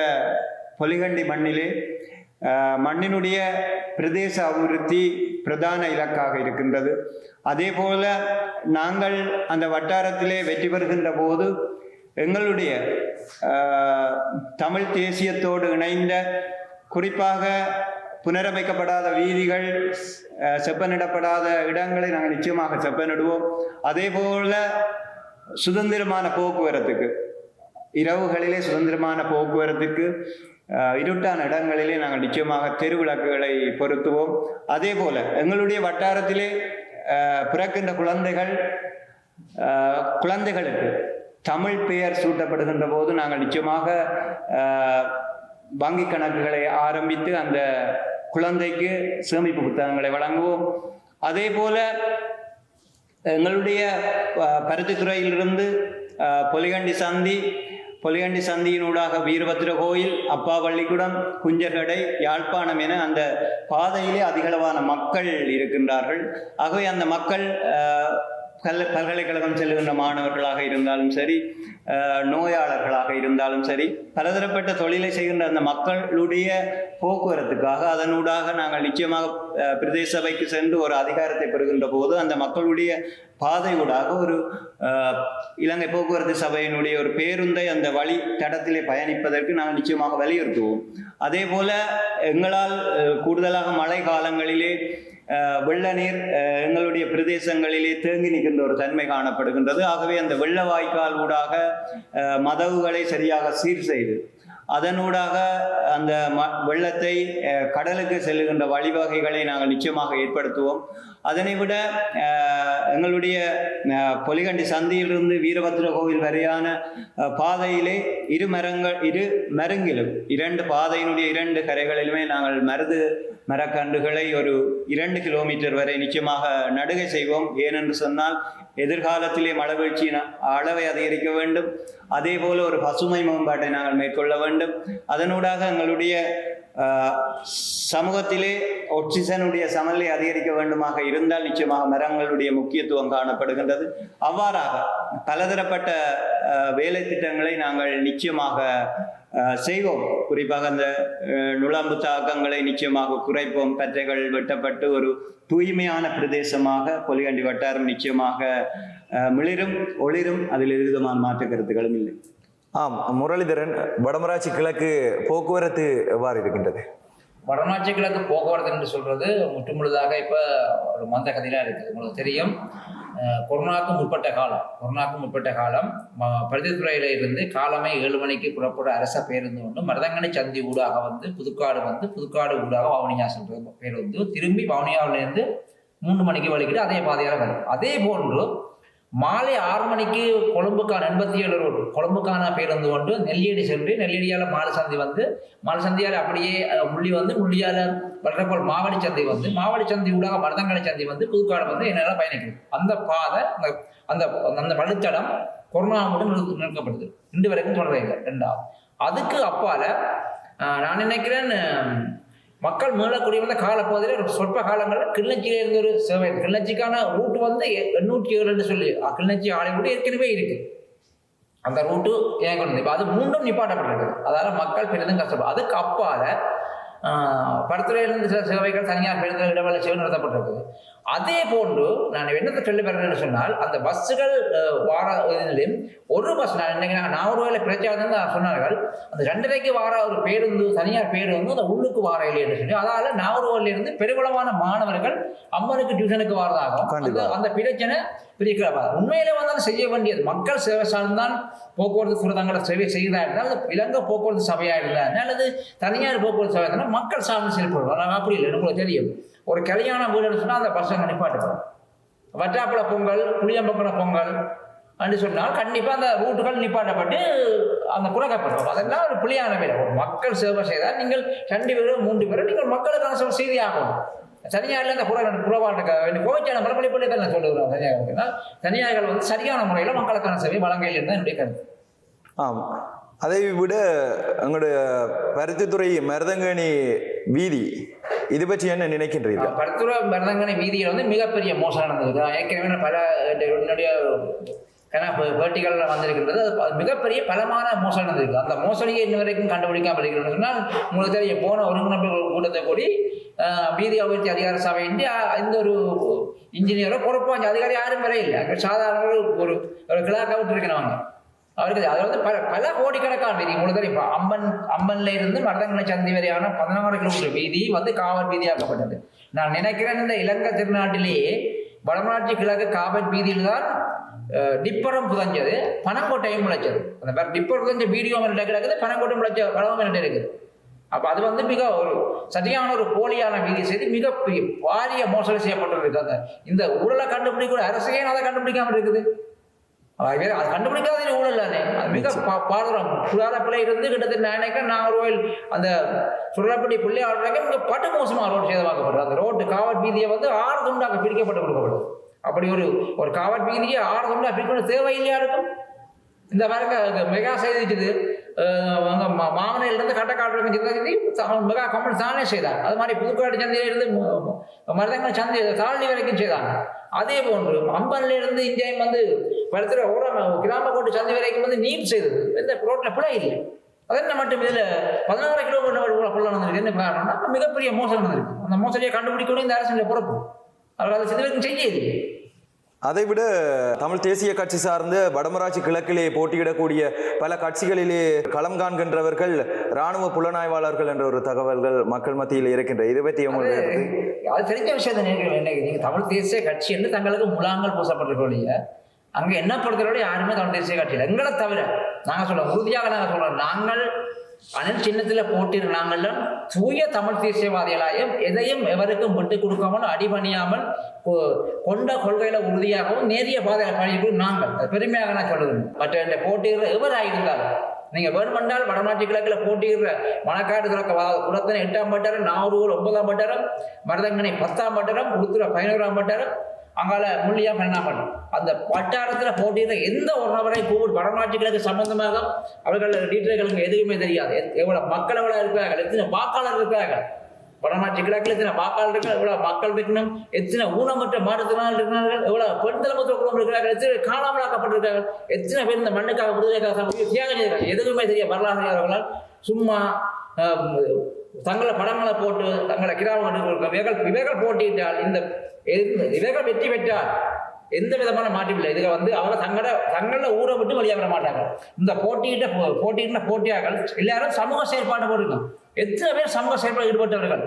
பொலிகண்டி மண்ணிலே மண்ணினுடைய பிரதேச அபிவிருத்தி பிரதான இலக்காக இருக்கின்றது. அதே போல நாங்கள் அந்த வட்டாரத்திலே வெற்றி பெறுகின்ற போது எங்களுடைய தமிழ் தேசியத்தோடு இணைந்த, குறிப்பாக புனரமைக்கப்படாத வீதிகள், செப்பனிடப்படாத இடங்களை நாங்கள் நிச்சயமாக செப்பனிடுவோம். அதே போல சுதந்திரமான போக்குவரத்துக்கு இரவுகளிலே சுதந்திரமான போக்குவரத்துக்கு இருட்டான இடங்களிலே நாங்கள் நிச்சயமாக தெருவிளக்குகளை பொருத்துவோம். அதே போல எங்களுடைய வட்டாரத்திலே பிறக்கின்ற குழந்தைகளுக்கு தமிழ் பெயர் சூட்டப்படுகின்ற போது நாங்கள் நிச்சயமாக வங்கி கணக்குகளை ஆரம்பித்து அந்த குழந்தைக்கு சேமிப்பு புத்தகங்களை வழங்குவோம். அதே போல எங்களுடைய பருத்தித்துறையிலிருந்து பொலிகண்டி சந்தியினூடாக வீரபத்திர கோயில், அப்பா பள்ளிக்கூடம், குஞ்சர்கடை, யாழ்ப்பாணம் என அந்த பாதையிலே அதிகளவான மக்கள் இருக்கின்றார்கள். ஆகவே அந்த மக்கள் பல்கலைக்கழகம் செல்லுகின்ற மாணவர்களாக இருந்தாலும் சரி, நோயாளர்களாக இருந்தாலும் சரி, பலதரப்பட்ட தொழிலை செய்கின்ற அந்த மக்களுடைய போக்குவரத்துக்காக அதனூடாக நாங்கள் நிச்சயமாக பிரதேச சபைக்கு சென்று ஒரு அதிகாரத்தை பெறுகின்ற போது அந்த மக்களுடைய பாதையூடாக ஒரு இலங்கை போக்குவரத்து சபையினுடைய ஒரு பேருந்தை அந்த வழி தடத்திலே பயணிப்பதற்கு நாங்கள் நிச்சயமாக வலியுறுத்துவோம். அதே போல எங்களால் கூடுதலாக மழை காலங்களிலே வெள்ள நீர் எங்களுடைய பிரதேசங்களிலே தேங்கி நிற்கின்ற ஒரு தன்மை காணப்படுகின்றது. ஆகவே அந்த வெள்ள வாய்க்கால் ஊடாக மதகுகளை சரியாக சீர் செய்து அதனூடாக அந்த வெள்ளத்தை கடலுக்கு செல்லுகின்ற வழிவகைகளை நாங்கள் நிச்சயமாக ஏற்படுத்துவோம். அதனை விட எங்களுடைய பொலிகண்டி சந்தியிலிருந்து வீரபத்திர கோவில் வரையான பாதையிலே இரு மருங்கிலும் 2 பாதையினுடைய 2 கரைகளிலுமே நாங்கள் மரக்கன்றுகளை ஒரு 2 கிலோமீட்டர் வரை நிச்சயமாக நடுகை செய்வோம். ஏனென்று சொன்னால் எதிர்காலத்திலே மழை வீழ்ச்சியின் அளவை அதிகரிக்க வேண்டும். அதே போல ஒரு பசுமை மேம்பாட்டை நாங்கள் மேற்கொள்ள வேண்டும். அதனூடாக எங்களுடைய சமூகத்திலே ஆக்சிஜனுடைய சமநிலை அதிகரிக்க வேண்டுமாக இருந்தால் நிச்சயமாக மரங்களுடைய முக்கியத்துவம் காணப்படுகின்றது. அவ்வாறாக பலதரப்பட்ட வேலை திட்டங்களை நாங்கள் நிச்சயமாக செய்வோம். குறிப்பாக அந்த நுழம்பு தாக்கங்களை நிச்சயமாக குறைப்போம். பற்றைகள் வெட்டப்பட்டு ஒரு தூய்மையான பிரதேசமாக பொலிகண்டி வட்டாரம் நிச்சயமாக மிளிரும் ஒளிரும். அதில் எவ்விதமான மாற்று கருத்துக்களும் இல்லை. ஆம், முரளிதரன், வடமராட்சி கிழக்கு போக்குவரத்து எவ்வாறு இருக்கின்றது? வடமராட்சி கிழக்கு போக்குவரத்து என்று சொல்றது முற்றுமுழுதாக இப்போ ஒரு மந்த கதையிலாக இருக்குது. உங்களுக்கு தெரியும், கொரோனாவுக்கு முற்பட்ட காலம் பருத்தித்துறையில இருந்து காலமே 7 மணிக்கு புறப்பட அரச பேருந்து ஒன்று மருதங்கனி சந்தி ஊடாக புதுக்காடு ஊடாக வவுனியா சென்ற பேருந்து திரும்பி வவுனியாவிலிருந்து 3 மணிக்கு வலிக்கிட்டு அதே பாதையாக வரும். அதே போன்று மாலை 6 மணிக்கு கொழும்புக்கான 87 ரோடு கொழும்புக்கான பேருந்து ஒன்று நெல்லியடி சென்று நெல்லியடியால் மாலை சந்தியால் அப்படியே முள்ளியால் வளரக்கோள் மாவடி சந்தி ஊடாக மருதங்கலை சந்தி புதுக்காடு என்னால் பயணிக்கிறது. அந்த பாதை அந்த வழித்தடம் கொரோனா மட்டும் நிறுத்தப்படுது. இன்று வரைக்கும் தொடர்றது. 2வது அதுக்கு அப்பால நான் நினைக்கிறேன் மக்கள் மீளக்கூடிய வந்த காலப்பகுதியில் ஒரு சொற்ப காலங்களில் கிளிநொச்சியில இருந்து ஒரு சேவை, கிளிநொச்சிக்கான ரூட் 807 சொல்லி கிளிநொச்சி ஆலை கூட ஏற்கனவே இருக்கு. அந்த ரூட்டு ஏன் இப்போ அது மீண்டும் நிப்பாட்டப்பட்டிருக்கு. அதால மக்கள் பெரிதும் கஷ்டப்படும். அதுக்கு அப்பால பருத்துறையிலிருந்து சில சேவைகள் தனியார் பேருந்து இடவேளை சேவை நடத்தப்பட்டிருக்குது. அதே போன்று நான் என்னத்தை சொல்லி பெறேன்னு சொன்னால், அந்த பஸ்ஸுகள் வார இதிலும் ஒரு பஸ் நான் ஒரு வேலை பிரச்சாரம் சொன்னார்கள், அந்த 2:30க்கு வார ஒரு பேருந்து தனியார் பேருந்து அந்த உள்ளுக்கு வார இல்லைன்னு சொல்லி, அதால நாகர்கோவிலிருந்து பெருவளவான மாணவர்கள் அம்மனுக்கு டியூஷனுக்கு வாரதாகும். அந்த பிரச்சனை பெரிய உண்மையிலே வந்தாலும் செய்ய வேண்டியது மக்கள் சேவை சார்ந்தான். போக்குவரத்து சுரதங்களை சேவை செய்தா இருந்தால் அது இலங்கை போக்குவரத்து சபையாக இருந்தால் அல்லது தனியார் போக்குவரத்து சபையாக இருந்தால் மக்கள் சார்ந்து செயல்படுவாங்க. அப்படி இல்லை, உங்களுக்கு தெரியும், ஒரு கல்யாண வீடுன்னு சொன்னால் அந்த பசங்க நிப்பாட்டுப்போம். வட்டாப்பழ பொங்கல், புளியம்பக்கண பொங்கல் அப்படின்னு சொன்னால் கண்டிப்பாக அந்த ரூட்டுகள் நிப்பாட்டப்பட்டு அந்த குறைக்கப்படும். அதெல்லாம் ஒரு புளியான வேலை. ஒரு மக்கள் சேவை செய்தால் நீங்கள் 2 பேரோ 3 பேரோ நீங்கள் மக்களுக்கான சேவை செய்தி ஆகணும். தனியாரில் இந்த குறைபாடு கோவிச்சான மரப்பள்ளிப்பள்ளி தான் நான் சொல்லுகிறேன். தனியார்கள் சரியான முறையில் மக்களுக்கான சேவை வழங்கையில் இருந்தால் என்னுடைய கருத்து. ஆம், அதை விட எங்களுடைய பருத்தித்துறை மருதங்கனி வீதி இது பற்றி என்ன நினைக்கின்றீர்கள்? பருத்தித்துறை மருதங்கனி வீதியில் மிகப்பெரிய மோசம் நடந்தது. ஏற்கனவே பல என்னுடைய பேட்டிகளில் வந்திருக்கின்றது. அது மிகப்பெரிய பலமான மோசடி நடந்திருக்கு. அந்த மோசடியை இன்ன வரைக்கும் கண்டுபிடிக்காமல் இருக்கிறது சொன்னால் உங்களுக்கு தெரியும், போன ஒருங்கிணைப்பு கூட்டத்தை கூடி வீதி அபிவிருத்தி அதிகார சபை இந்த ஒரு இன்ஜினியரோ பொறுப்பாஞ்ச அதிகாரி யாரும் வர இல்லை. அங்கே சாதாரண ஒரு கிளாக்கை விட்டு இருக்கிறவங்க அவருக்கு அதாவது பல கோடிக்கணக்கான வீதி உங்களுக்கு தெரியும். இப்போ அம்பன்ல இருந்து மருதங்கனை சந்தி வரையான 16 கிலோமீட்டர் வீதி காவல் வீதியாக்கப்பட்டது. நான் நினைக்கிறேன் இந்த இலங்கை திருநாட்டிலேயே வடமராட்சி கிழக்கு காவல் வீதியில் தான் டிப்பரம் புதஞ்சது பனங்கோட்டையும் முளைச்சது. அந்த டிப்பர் புதஞ்ச வீடியோ கிடக்குது, பனங்கோட்டை முளைச்ச பழமும் இருக்குது. அப்போ அது வந்து மிக ஒரு சரியான ஒரு போலியான வீதி செய்து மிக பாரிய மோசடி செய்யப்பட்டிருக்காங்க. இந்த ஊழலை கண்டுபிடிக்கிற அரசே அதை கண்டுபிடிக்காமல் இருக்குது. அது கண்டுபிடிக்காத ஊழல் தானே. அது மிக பாதுகாப்பு சுகாதாரப்பிள்ளை இருந்து கிட்டத்தட்ட நான் நினைக்கிறேன் நாகர்கோவில் அந்த சுழப்பட்டி பிள்ளையார் மிக பட்டு மோசமாக ரோடு சேதமாக்கப்படுது. அந்த ரோட்டு காவல் வீதியை வந்து 6 துண்டாக பிரிக்கப்பட்டு கொடுக்கப்படும். அப்படி ஒரு காவல் வீதியை 6 துண்டாக பிரிக்கணும் தேவையில்லையா இருக்கும். இந்த மாதிரி மெகா செய்திச்சுது மாமனையிலிருந்து கட்டக்காட்டு மெகா கம்பெனி தானே செய்தார். அது மாதிரி புதுக்காட்டு சந்தையிலிருந்து மருதங்க சந்தை தாழ்நி வரைக்கும் செய்தாங்க. அதே போன்று அம்பன்ல இங்கேயும் வந்து படுத்துற கிராமக்கோட்டு சந்தை வரைக்கும் வந்து நீட் செய்தது. இந்த ரோட்ல பிழை இல்லை. அதென்ன மட்டும் இதில் 16 கிலோமீட்டர் பிள்ளை நடந்திருக்கு. என்ன காரணம்னா மிகப்பெரிய மோசடி நடந்திருக்கு. அந்த மோசடியை கண்டுபிடிக்கணும் இந்த அரசின் பொறுப்பு. அவர்கள் அதை செய்வதற்கு செய்ய. அதைவிட தமிழ் தேசிய கட்சி சார்ந்த வடமராட்சி கிழக்கிலே போட்டியிடக்கூடிய பல கட்சிகளிலே களம் காண்கின்றவர்கள் இராணுவ புலனாய்வாளர்கள் என்ற ஒரு தகவல்கள் மக்கள் மத்தியில் இருக்கின்ற. இதை பற்றி அது தெரிஞ்ச விஷயத்தை நீங்க தமிழ் தேசிய கட்சி என்று தங்களுக்கு முலாங்கள் பூசப்பட்டிருக்கோடைய அங்க என்ன பொறுத்தவரை யாருமே தமிழ் தேசிய கட்சியில் எங்களை தவிர நாங்க சொல்றோம், உறுதியாக நாங்க சொல்றோம், நாங்கள் அணில் சின்னத்துல போட்டிரு நாங்கள்லாம் தூய தமிழ் தேசியவாதிகளாயும் எதையும் எவருக்கும் விட்டு கொடுக்காமல் அடிபணியாமல் கொண்ட கொள்கையில உறுதியாகவும் நேரிய பாதையை பணிக்கும் நாங்கள் பெருமையாக நான் சொல்லுவேன். மற்ற போட்டியிடுற எவராயிருந்தாலும் நீங்க வேணுமென்றால் வடமாட்சி கிழக்கில் போட்டியிடுற மணக்காடு குளத்தனை 8ஆம் பட்டரம், நாகூர் 9ஆம் பட்டரம், மருதங்கனை 10ஆம் பட்டரம், உளுத்துறை 11ஆம் பட்டரம், அங்கால முள்ளியா 12ஆம் பட்டரம், அந்த வட்டாரத்தில் போட்டியிடுற எந்த ஒரு நபரை கூப்பிட்டு வடமாட்சி கிழக்கு சம்பந்தமாக அவர்கள் டீட்டெயில்களுக்கு எதுவுமே தெரியாது. எவ்வளவு மக்கள் எவ்வளவு இருக்கிறார்கள், எத்தனை வாக்காளர் இருக்கிறார்கள், வடமாட்சி கிழக்கில் எத்தனை வாக்காளர் இருக்கிறார்கள், எவ்வளவு மக்கள் இருக்கணும், எத்தனை ஊனமற்ற மாற்றுத்திறனாளர்கள் இருக்கிறார்கள், எவ்வளவு பெண் தலைமுறை குடும்பம் இருக்கிறார்கள், எத்தனை காணாமலாக்கப்பட்டிருக்கிறார்கள், எத்தனை பேர் இந்த மண்ணுக்காக விடுதலைக்காக தியாகம் செய்கிறார்கள், எதுவுமே தெரிய வரலாறு அவர்களால் சும்மா தங்களை படங்களை போட்டு தங்களை கிராமங்கள் இவர்கள் போட்டியிட்டால் இவர்கள் வெற்றி பெற்றால் எந்த விதமான மாற்றமில்லை. இதுல வந்து அவங்க தங்கள ஊரை விட்டு வெளியே வர மாட்டாங்க. இந்த போட்டியிட்ட போட்டியாளர்கள் எல்லாரும் சமூக செயற்பாடு போட்டிருக்கோம். எத்தனை பேர் சமூக செயற்பாடு ஈடுபட்டவர்கள்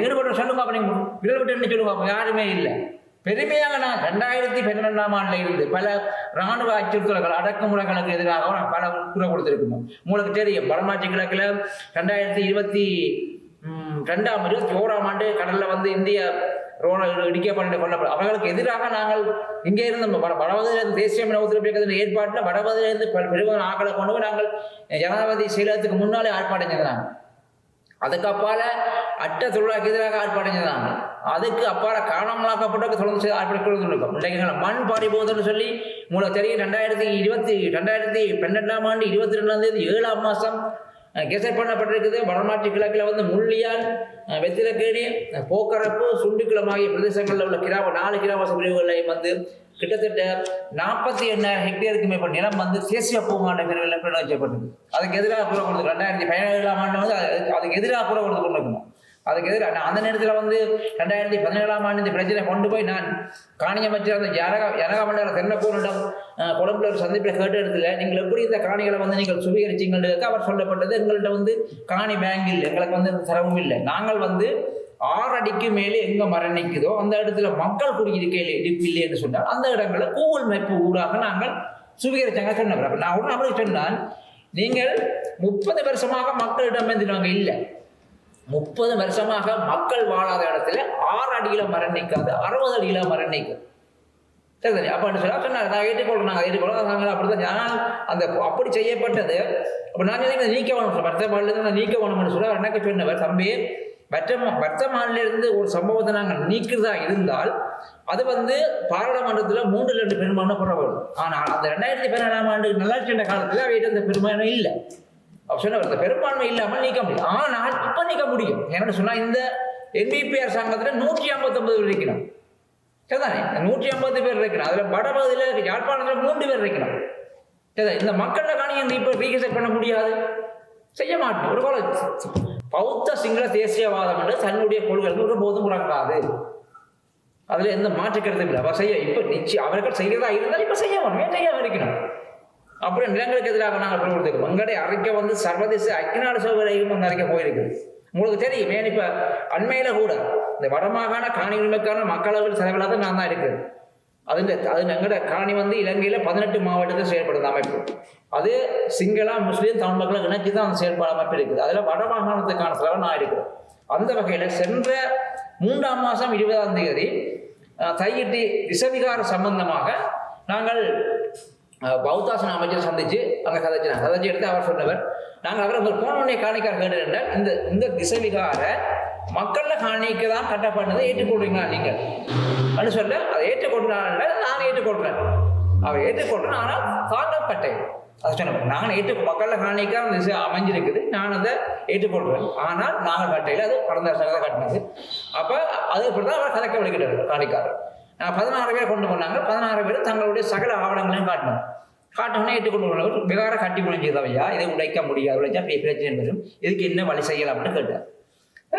ஈடுபட்டு சொல்லுங்க. அப்ப நீங்க ஈடுபட்டு என்ன சொல்லுங்க? யாருமே இல்லை. பெருமையாக நான் 2012ஆம் ஆண்டுல இருந்து பல இராணுவ அச்சுறுத்தல்கள் அடக்குமுறைகளுக்கு எதிராக நான் பல குரல் கொடுத்திருக்கணும். உங்களுக்கு தெரியும், வடமாட்சி கிழக்குல 2021ஆம் ஆண்டு கடல்ல வந்து இந்திய இடிக்கப்பட்டு கொல்லப்படும் அவர்களுக்கு எதிராக நாங்கள் இங்கே இருந்து வடபகுதியிலிருந்து தேசிய ஒத்துழைப்பு ஏற்பாட்டில் வடபகுதியிலிருந்து பெரும்பாலும் ஆக்களை கொண்டு போய் நாங்கள் ஜனாதிபதி செயலகத்துக்கு முன்னாலே ஆர்ப்பாட்டம் செய்தாங்க. அதுக்கு அப்பால அட்ட தொழிலாளருக்கு எதிராக ஆர்ப்பாட்டம் செய்தாங்க. அதுக்கு அப்பால காணாமலாக்கப்பட்ட தொடர்ந்து ஆர்ப்பாட்டம் இன்றைக்கு மண் பறிபோதுன்னு சொல்லி உங்களுக்கு தெரியும். 2012ஆம் ஆண்டு 22ஆம் தேதி 7ஆம் மாதம் கெசட் பண்ணப்பட்டிருக்குது. வடமாட்சி கிழக்கில் வந்து முள்ளியால், வெத்திலக்கேணி, போக்கரப்பு, சுண்டுக்குளம் ஆகிய பிரதேசங்களில் உள்ள 4 கிராம பிரிவுகளையும் வந்து கிட்டத்தட்ட 48,000 ஹெக்டேருக்கு மேற்பட்ட நிலம் வந்து தேசிய பூங்காண்ட பிரிவில் வச்சப்பட்டிருக்கு. அதுக்கு எதிராக குறை கொடுத்து 2017ஆம் ஆண்டு வந்து அதுக்கு எதிராக குறை கொடுத்து கொண்டிருக்கணும். அதுக்கு எதிராக அந்த நேரத்தில் வந்து 2017ஆம் ஆண்டு இந்த பிரச்சனை கொண்டு போய் நான் காணி அமைச்சர் அந்த ஜனகாமண்டல தென்னக்கூரிடம் கொழும்புல ஒரு சந்திப்பில் கேட்ட இடத்துல நீங்கள் எப்படி இந்த காணிகளை வந்து நீங்கள் சுவீகரிச்சிங்களுக்கு அவர் சொல்லப்பட்டது, எங்கள்கிட்ட வந்து காணி பேங்க் இல்லை, எங்களுக்கு வந்து தரவும் இல்லை, நாங்கள் வந்து 6 அடிக்கு மேலே எங்க மரம் நிற்குதோ அந்த இடத்துல மக்கள் குடியிருக்கையில் இல்லைன்னு சொன்னால் அந்த இடங்களை கூகுள் மேப்பு ஊடாக நாங்கள் சுவீகரிச்சாங்க சொன்ன. நான் உடனே அப்படி சொன்னால் நீங்கள் 30 வருஷமாக மக்களிடம் இருந்துவாங்க இல்லை, 30 வருஷமாக மக்கள் வாழாத இடத்துல 6 அடியில மரம் நிற்காது, 60 அடியில மரம் நிற்கும். சரி அப்படி சொன்னார். நான் ஏற்றுக்கொள்றேன், நாங்கள் ஏற்றுக்கொள்றோம், நாங்கள் அப்படிதான் அந்த அப்படி செய்யப்பட்டது. அப்போ நான் நீக்க வேணும், வர்த்தமானிலிருந்து நான் நீக்க வேணும்னு சொல்ல எனக்கு சொன்னவர், தம்பி வர்த்தமானிலிருந்து ஒரு சம்பவத்தை நாங்கள் நீக்கிறதா இருந்தால் அது வந்து பாராளுமன்றத்தில் 3-2 பெரும்பான்மை பெற வரும். ஆனால் அந்த 2017ஆம் ஆண்டு நல்லாட்சி என்ற காலத்தில் அவையிட்ட அந்த பெரும்பான்மை இல்லை. சொன்ன பெரும்பான்மை இல்லாமல் நீக்க முடியும். ஆனால் இப்ப நீக்க முடியும். என்னன்னு சொன்னா இந்த NPP அரசாங்கத்துல 159 பேர் இருக்கணும். சரிதானே? 150 பேர் இருக்கணும். அதுல வடபகுதியில யாழ்ப்பாணத்துல 3 பேர் இருக்கணும். சரி, இந்த மக்கள காணியை இப்ப ரீகெசட் பண்ண முடியாது, செய்ய மாட்டோம். ஒரு போல பௌத்த சிங்கள தேசியவாதம் என்று தன்னுடைய கொள்கைகள் ஒரு போதும் முடங்காது. அதுல எந்த மாற்று கருத்து இல்லை. அவ செய்ய இப்ப நிச்சயம் அவர்கள் செய்யறதா இருந்தால் இப்ப செய்ய மாட்டோம், செய்யாம இருக்கணும். அப்புறம் நிலங்களுக்கு எதிராக நாங்கள் கொடுத்துருக்கோம். எங்களுடைய அறிக்கை வந்து சர்வதேச ஐக்கிய சபையிலையும் அந்த அறிக்கை போயிருக்குது. உங்களுக்கு தெரியும், ஏன் இப்ப அண்மையில கூட இந்த வடமாகாண காணி உரிமைக்கான மக்களவை செலவில்லாத நான் தான் இருக்குது. அது எங்களோட காணி வந்து இலங்கையில் 18 மாவட்டத்தில் செயல்படுது அமைப்பு. அது சிங்கள முஸ்லீம் தமிழ் மக்களை இணைச்சி தான் அந்த செயல்பாடு அமைப்பு இருக்குது. அதில் வடமாகாணத்துக்கான செலவு நான் இருக்கிறேன். அந்த வகையில் சென்ற 3ஆம் மாதம் 20ஆம் தேதி தையிட்டி திசவிகார சம்பந்தமாக நாங்கள் பௌத்தாசன அமைச்சர் சந்தித்து அங்கே கதைச்சி எடுத்து அவர் சொன்னவர், நாங்கள் அவரை உங்கள் போனோடனே காணிக்கார் கேட்டு என்றால் இந்த திசவிகார மக்களில் காணிக்க தான் கட்டப்பட்டதை ஏற்றுக்கொள்றீங்களா நீங்கள் அப்படின்னு சொல்ல, அதை ஏற்றுக்கொண்டால் நான் ஏற்றுக்கொள்கிறேன், அவர் ஏற்றுக்கொள்கிறேன், ஆனால் தாண்டப்பட்டேன் அதை சொன்ன நாங்கள் மக்களில் காணிக்க அந்த திசை அமைஞ்சிருக்குது, நான் அதை ஏற்றுக்கொள்கிறேன், ஆனால் நாங்கள் கட்டையில் அது கடந்த அரசாங்க கட்டினது. அப்போ அது இப்படி தான் அவர் கதைக்க விளக்கிட்டார் காணிக்காரர். 16 பேர் கொண்டு போனாங்க. 16 பேர் தங்களுடைய சகல ஆவணங்களையும் காட்டினோன்னே ஏற்றுக்கொண்டு விகார கட்டி முடிஞ்சதையா இதை உடைக்க முடியாது, உடைச்சா பிரச்சனை வரும், இதுக்கு என்ன வழி செய்யலாம்னு கேட்டார்.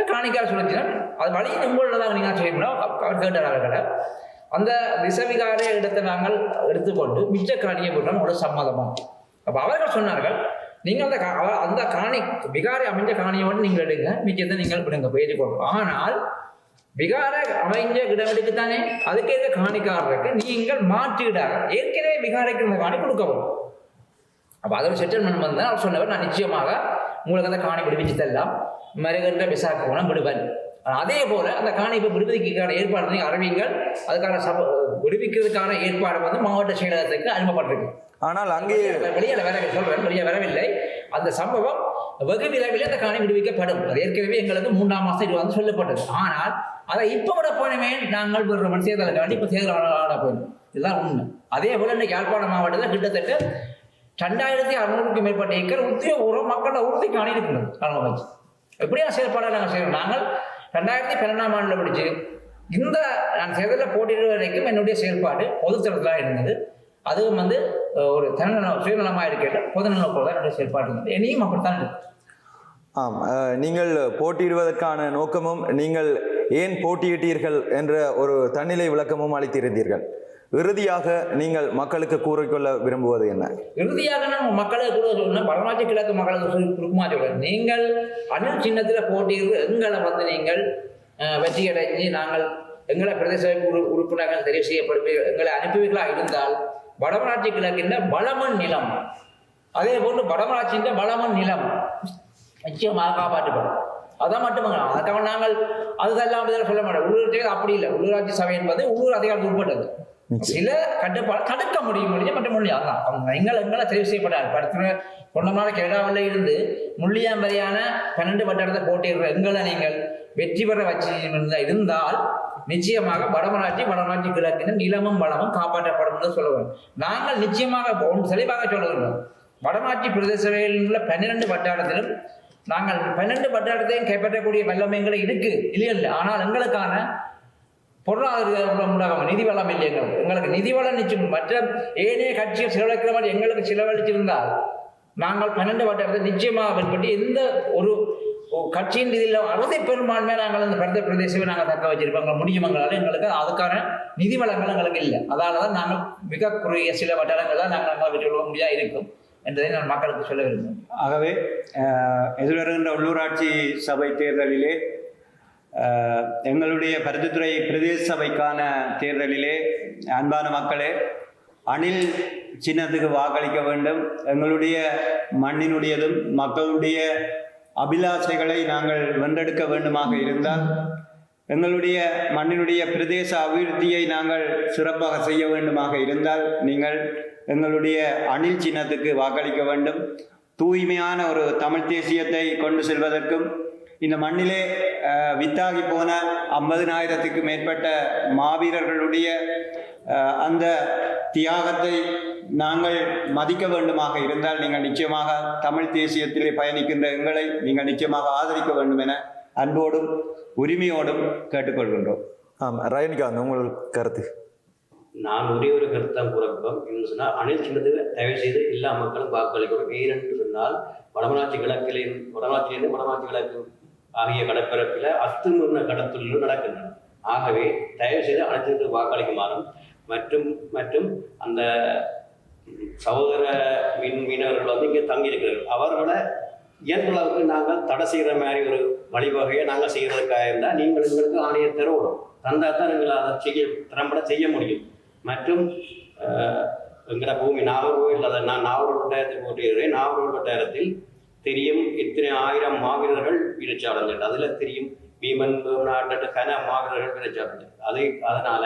காணிக்கார சொல்லிச்சுன்னா அது வழி உங்களில் தான் நீங்கள் செய்யணும் அவர் கேட்டார். அவர்களை அந்த திசவிகார இடத்தை நாங்கள் எடுத்துக்கொண்டு மிச்ச காணியை போட்டோம் ஒரு சம்மதமாக. அப்போ அவர்கள் சொன்னார்கள், நீங்கள் அந்த காணி விகாரை அமைஞ்ச காணியோடு நீங்கள் எடுங்க, மிச்சத்தை நீங்கள் விடுங்க ஏற்றுக்கொள்ளும். ஆனால் விகார அமைஞ்ச இடவெடுக்கு தானே அதுக்கு இருக்க காணிக்காரருக்கு நீங்கள் மாற்றிவிடாங்க, ஏற்கனவே விகாரைக்கு இந்த காணி கொடுக்கவும். அப்போ அதோட செட்டில்மெண்ட் வந்து அவர் சொன்னவர், நான் நிச்சயமாக உங்களுக்கு அந்த காணி விடுவிச்சு தரலாம், மருகன்ற விசாக்கு போனால் விடுவேன். அதே போல அந்த காணி இப்போ விடுவிக்கான ஏற்பாடு நீங்கள் அறிவிங்கள், அதுக்கான விடுவிக்கிறதுக்கான ஏற்பாடு வந்து மாவட்ட செயலகத்துக்கு அனுப்பப்பட்டிருக்கு. ஆனால் அங்கே வெளியில் வரவில்லை, சொல்றேன் வெளியே வரவில்லை. அந்த சம்பவம் வெகு விரைவில் அந்த காணி விடுவிக்கப்படும். அது ஏற்கனவே எங்களுக்கு 3ஆம் மாதம் இது வந்து சொல்லப்பட்டது. ஆனால் அதை இப்போ விட போனமே நாங்கள் ஒரு தேர்தலுக்கு வேண்டி இப்போ தேர்தல் போயிடும். இதுதான் உண்மை. அதே போல இந்த யாழ்ப்பாணம் மாவட்டத்தில் கிட்டத்தட்ட 2600க்கும் மேற்பட்ட ஏக்கர் உத்தியோக மக்களோட உறுதி காணி இருக்கிறது. வச்சு எப்படியா செயல்பாடாக நாங்கள் செய்யணும். நாங்கள் 2012ஆம் ஆண்டில் படித்து இந்த நான் தேர்தலில் போட்டியிட வரைக்கும் என்னுடைய செயல்பாடு பொதுத்தளத்தில் இருந்தது. அதுவும் வந்து ஒரு சுயநலமாக இருக்கிற பொதுநலப்போல் தான் என்னுடைய செயல்பாடு இருந்தது. இனியும் அப்படித்தான் இருக்கு. ஆம், நீங்கள் போட்டியிடுவதற்கான நோக்கமும் நீங்கள் ஏன் போட்டியிட்டீர்கள் என்ற ஒரு தன்னிலை விளக்கமும் அளித்திருந்தீர்கள். இறுதியாக நீங்கள் மக்களுக்கு கூறிக்கொள்ள விரும்புவது என்ன? இறுதியாக நம்ம மக்களுக்கு கூட சொல்லணும், வடமாட்சி கிழக்கு மக்களுக்கு சுருக்கமாக சொல்லுங்கள். நீங்கள் அணில் சின்னத்தில் போட்டியிட்டு எங்களை வந்து நீங்கள் வெற்றி அடைஞ்சு நாங்கள் எங்களை பிரதேச உறுப்பினர்கள் தெரிவு செய்யப்படுவீர்கள், எங்களை அனுப்புவீர்களாக இருந்தால் வடமராட்சி கிழக்கின்ற வளமன் நிலம், அதே போன்று வடமராட்சியின் வளமன் நிலம் நிச்சயமாக காப்பாற்றப்படும். அதான் மட்டுமங்க. அதுக்காக நாங்கள் அதுதான் சொல்ல மாட்டோம். உள்ளூராட்சி அப்படி இல்லை. உள்ளூராட்சி சபை என்பது உள்ளூர் அதிகாரத்துக்கு உட்பட்டது. சில கட்டுப்பாடு தடுக்க முடியும் மற்ற மொழி. அதான் எங்களை தெரிவு செய்யப்பட்டார். படுத்துற பொன்னமான கனடாவில் இருந்து முள்ளியாம் வரையான 12 வட்டாரத்தை போட்டியிடுற எங்களை நீங்கள் வெற்றி பெற வச்சு இருந்தால் நிச்சயமாக வடமராட்சி கிழக்கின நிலமும் வளமும் காப்பாற்றப்படும் என்று சொல்லுவோம். நாங்கள் நிச்சயமாக தெளிவாக சொல்லுகிறோம். வடமாட்சி பிரதேசங்களில் உள்ள 12 வட்டாரத்திலும் நாங்கள் 12 வட்டாரத்தையும் கைப்பற்றக்கூடிய வல்லமைகள் இருக்கு இல்லையில்லை. ஆனால் எங்களுக்கான பொருளாதார நிதி வளம் இல்லை. எங்களுக்கு நிதி வளம் நிச்சயம் மற்ற ஏனைய கட்சிகள் செலவழிக்கிற மாதிரி எங்களுக்கு செலவழிச்சிருந்தால் நாங்கள் 12 வட்டாரத்தை நிச்சயமாக பின்பற்றி எந்த ஒரு கட்சியின் இதில் அறுதி பெரும்பான்மையை நாங்கள் இந்த பரந்த பிரதேசமே நாங்கள் தக்க வச்சிருப்போம். முடியுமங்களால் எங்களுக்கு அதுக்கான நிதி வளங்கள் எங்களுக்கு இல்லை. அதனால தான் நாங்கள் மிக குறுகிய சில வட்டாரங்கள் தான் நாங்கள் வெற்றி கொள்ள முடியாது இருக்கும் என்பதை நான் மக்களுக்கு சொல்ல விரும்புகிறேன். ஆகவே எதிர்வருகின்ற உள்ளூராட்சி சபை தேர்தலிலே எங்களுடைய பருத்தித்துறை பிரதேச சபைக்கான தேர்தலிலே அன்பான மக்களே, அணில் சின்னத்துக்கு வாக்களிக்க வேண்டும். எங்களுடைய மண்ணினுடையதும் மக்களுடைய அபிலாஷைகளை நாங்கள் வென்றெடுக்க வேண்டுமாக இருந்தால், எங்களுடைய மண்ணினுடைய பிரதேச அபிவிருத்தியை நாங்கள் சிறப்பாக செய்ய வேண்டுமாக இருந்தால் நீங்கள் எங்களுடைய அணில் சின்னத்துக்கு வாக்களிக்க வேண்டும். தூய்மையான ஒரு தமிழ் தேசியத்தை கொண்டு செல்வதற்கும் இந்த மண்ணிலே வித்தாகி போன 50,000க்கும் மேற்பட்ட மாவீரர்களுடைய அந்த தியாகத்தை நாங்கள் மதிக்க வேண்டுமாக இருந்தால் நீங்கள் நிச்சயமாக தமிழ் தேசியத்திலே பயணிக்கின்ற எங்களை நீங்கள் நிச்சயமாக ஆதரிக்க வேண்டும் என அன்போடும் உரிமையோடும் கேட்டுக்கொள்கின்றோம். ரயனிகாந்த், உங்கள் கருத்து? நான் ஒரே ஒரு கருத்தான் கூறப்போம். என்று சொன்னால் அணில் சின்னத்துக்கு தயவு செய்து எல்லா மக்களும் வாக்களிக்கணும். ஏனென்று சொன்னால் வடமராட்சி வடமராட்சியிலிருந்து வடமராட்சி கிழக்கு ஆகிய கடற்பரப்பில் அத்துமீறின கடத்தொழில்கள் நடக்கின்றன. ஆகவே தயவு செய்து அனைத்து வாக்களிக்குமாறும் மற்றும் அந்த சகோதர மீனவர்கள் வந்து இங்கே தங்கியிருக்கிறார்கள், அவர்களை இயல்பளவுக்கு நாங்கள் தடை செய்கிற மாதிரி ஒரு வழிவகையை நாங்கள் செய்கிறதுக்காக இருந்தால் நீங்கள் எங்களுக்கு ஆணையை தரணும். தந்தால் தான் எங்களை அதை திறம்பட செய்ய முடியும். மற்றும் எங்கட பூமி நாகர்கோவில், அதை நான் நாகர்கோவில் வட்டாரத்தில் போட்டியிருக்கிறேன். நாகர்கோவில் வட்டாரத்தில் தெரியும் இத்தனை 1000 மாவீரர்கள் வீரச்சாளர்கள். அதில் தெரியும் பீமன் நாட்டு கன மாவீரர்கள் வீரச்சாளர்கள். அதனால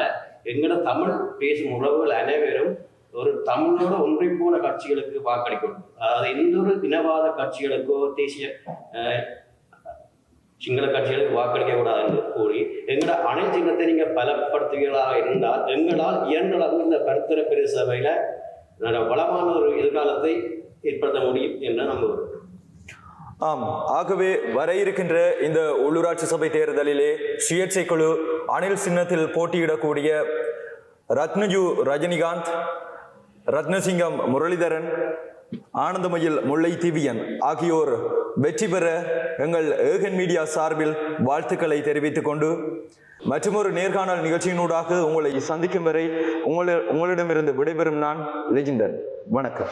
எங்கட தமிழ் பேசும் உறவுகள் அனைவரும் ஒரு தமிழோட ஒன்றி போன கட்சிகளுக்கு வாக்களிக்கணும். அதாவது எந்த ஒரு இனவாத கட்சிகளுக்கோ தேசிய சிங்கள கட்சிகளுக்கு வாக்களிக்க கூடாது என்று கூறி எங்களோட அணை சின்னத்தை நீங்க பலப்படுத்துவீர்களாக இருந்தால் எங்களால் இயன்றளவு இந்த பருத்தர பிரதேச சபையில வளமான ஒரு எதிர்காலத்தை ஏற்படுத்த முடியும் என்று நம்புகிறோம். ஆம், ஆகவே வர இருக்கின்ற இந்த உள்ளூராட்சி சபை தேர்தலிலே சுயேட்சை குழு அணில் சின்னத்தில் போட்டியிடக்கூடிய ரத்னஜு ரஜினிகாந்த், ரத்னசிங்கம் முரளிதரன், ஆனந்தமயில் முல்லை திவ்யன் ஆகியோர் வெற்றி பெற எங்கள் ஏகன் மீடியா சார்பில் வாழ்த்துக்களை தெரிவித்துக் கொண்டு மற்றொரு நேர்காணல் நிகழ்ச்சியினூடாக உங்களை சந்திக்கும் வரை உங்களிடமிருந்து விடைபெறும் நான் லெஜிண்டர். வணக்கம்.